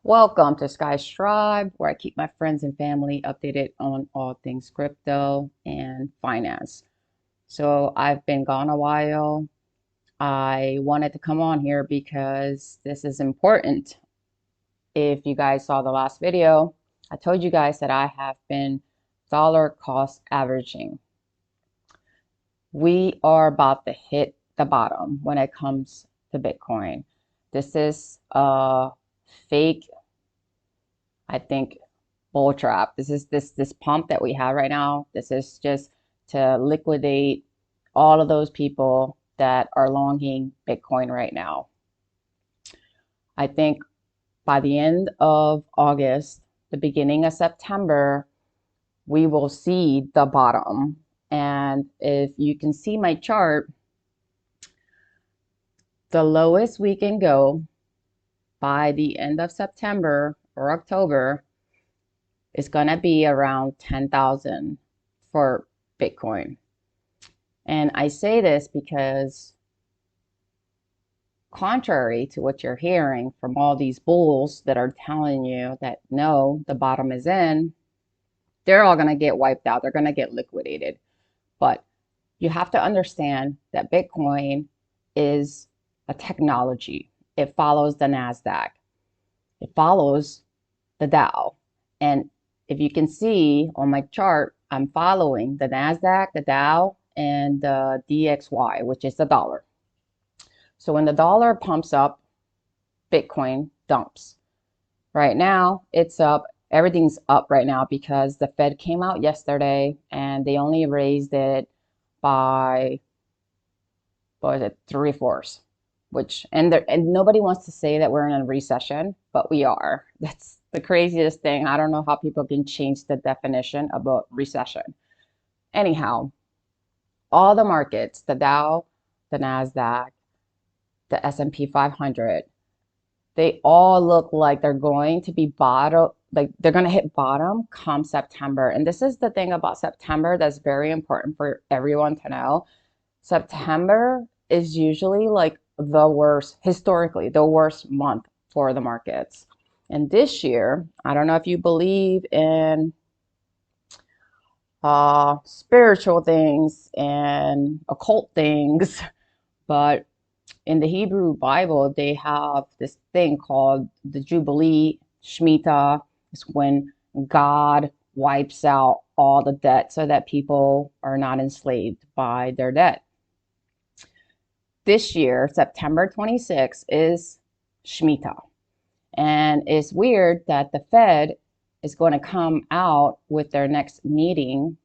Welcome to Sky's Tribe, where I keep my friends and family updated on all things crypto and finance. So I've been gone a while. I wanted to come on here because this is important. If you guys saw the last video, I told you guys that I have been dollar cost averaging. We are about to hit the bottom when it comes to Bitcoin. This is a fake, I think, bull trap. This is this pump that we have right now. This is just to liquidate all of those people that are longing Bitcoin right now. I think by the end of August, the beginning of September, we will see the bottom. And if you can see my chart, the lowest we can go by the end of September or October is going to be around 10,000 for Bitcoin. And I say this because contrary to what you're hearing from all these bulls that are telling you that no, the bottom is in, they're all going to get wiped out. They're going to get liquidated. But you have to understand that Bitcoin is a technology. It follows the NASDAQ. It follows the Dow. And if you can see on my chart, I'm following the NASDAQ, the Dow, and the DXY, which is the dollar. So when the dollar pumps up, Bitcoin dumps. Right now, it's up. Everything's up right now because the Fed came out yesterday and they only raised it by, what was it, 3/4, which, and nobody wants to say that we're in a recession, but we are. That's the craziest thing. I don't know how people can change the definition about recession. Anyhow, all the markets, the Dow, the NASDAQ, the S&P 500, they all look like they're going to be bottom, like they're going to hit bottom come September. And this is the thing about September that's very important for everyone to know. September is usually like the worst, historically, the worst month for the markets. And this year, I don't know if you believe in spiritual things and occult things, but in the Hebrew Bible, they have this thing called the Jubilee, Shemitah. It's when God wipes out all the debt so that people are not enslaved by their debt. This year, September 26th, is Shemitah. And it's weird that the Fed is going to come out with their next meeting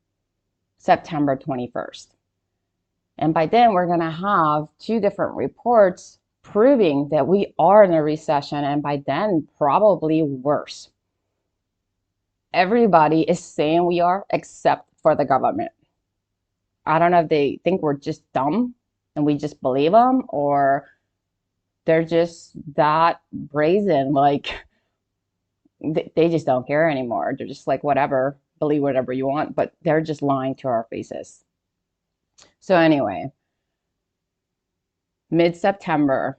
September 21st. And by then, we're going to have two different reports proving that we are in a recession, and by then, probably worse. Everybody is saying we are, except for the government. I don't know if they think we're just dumb and we just believe them, or they're just that brazen, like they just don't care anymore. They're just like, whatever, believe whatever you want, but they're just lying to our faces. So anyway, mid-September,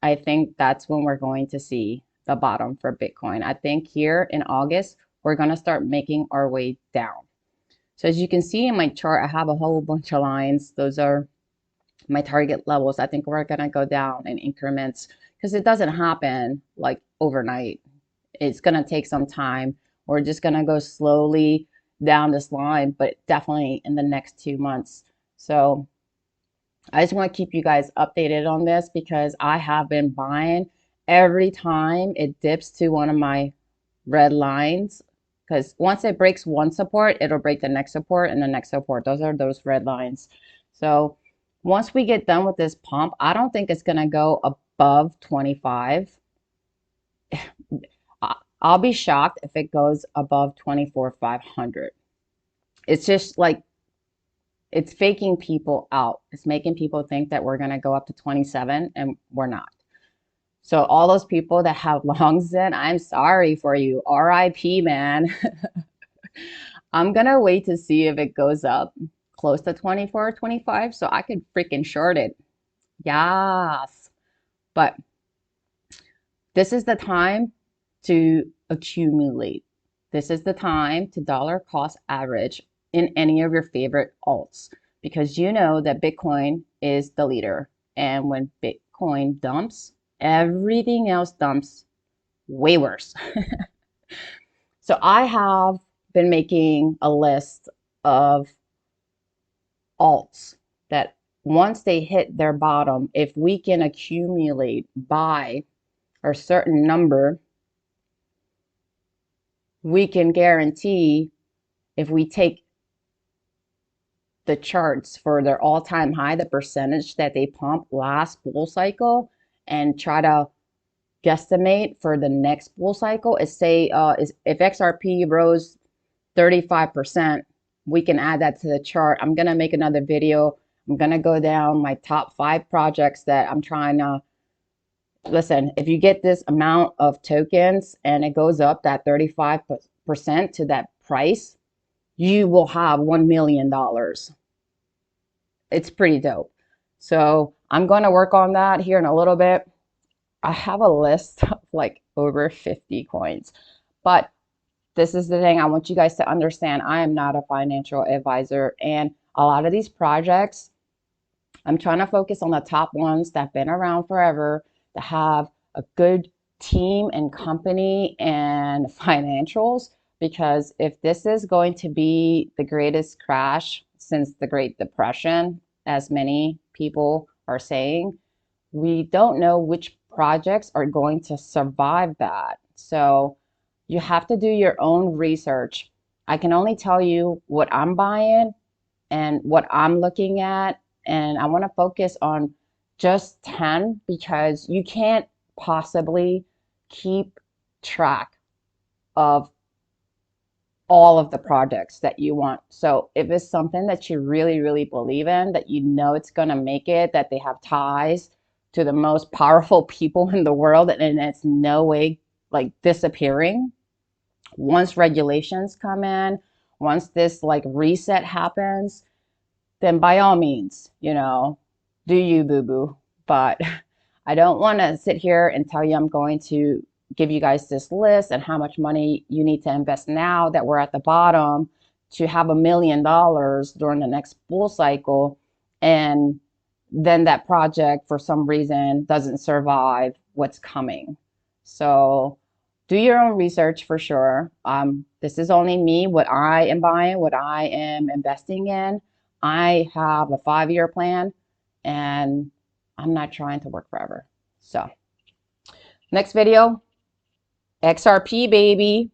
I think that's when we're going to see the bottom for Bitcoin. I think here in August, we're going to start making our way down. So as you can see in my chart, I have a whole bunch of lines. Those are my target levels. I think we're going to go down in increments because it doesn't happen like overnight. It's going to take some time. We're just going to go slowly down this line, but definitely in the next 2 months. So I just want to keep you guys updated on this because I have been buying every time it dips to one of my red lines, because once it breaks one support, it'll break the next support and the next support. Those are those red lines. So once we get done with this pump, I don't think it's going to go above 25. I'll be shocked if it goes above 24,500. It's just like, it's faking people out. It's making people think that we're going to go up to 27 and we're not. So all those people that have longs in, I'm sorry for you. RIP, man. I'm going to wait to see if it goes up close to 24 or 25 so I could freaking short it. Yes. But this is the time to accumulate. This is the time to dollar cost average in any of your favorite alts, because you know that Bitcoin is the leader. And when Bitcoin dumps, everything else dumps way worse. So I have been making a list of alts that once they hit their bottom, if we can accumulate by a certain number, we can guarantee, if we take the charts for their all-time high, the percentage that they pumped last bull cycle, and try to guesstimate for the next bull cycle, is say if XRP rose 35%, we can add that to the chart. I'm gonna make another video. I'm gonna go down my top 5 projects that I'm trying to, listen, if you get this amount of tokens and it goes up that 35% to that price, you will have $1 million. It's pretty dope. So I'm going to work on that here in a little bit. I have a list of like over 50 coins, but this is the thing I want you guys to understand. I am not a financial advisor, and a lot of these projects, I'm trying to focus on the top ones that have been around forever, that have a good team and company and financials, because if this is going to be the greatest crash since the Great Depression, as many people are saying, we don't know which projects are going to survive that. So you have to do your own research. I can only tell you what I'm buying and what I'm looking at, and I want to focus on just 10 because you can't possibly keep track of all of the projects that you want. So if it's something that you really, really believe in, that you know it's going to make it, that they have ties to the most powerful people in the world, and it's no way like disappearing, once regulations come in, once this like reset happens, then by all means, do you, boo boo. But I don't want to sit here and tell you I'm going to give you guys this list and how much money you need to invest now that we're at the bottom to have $1 million during the next bull cycle, and then that project for some reason doesn't survive what's coming. So do your own research for sure. This is only me, what I am buying, what I am investing in. I have a 5-year plan, and I'm not trying to work forever. So next video, XRP baby.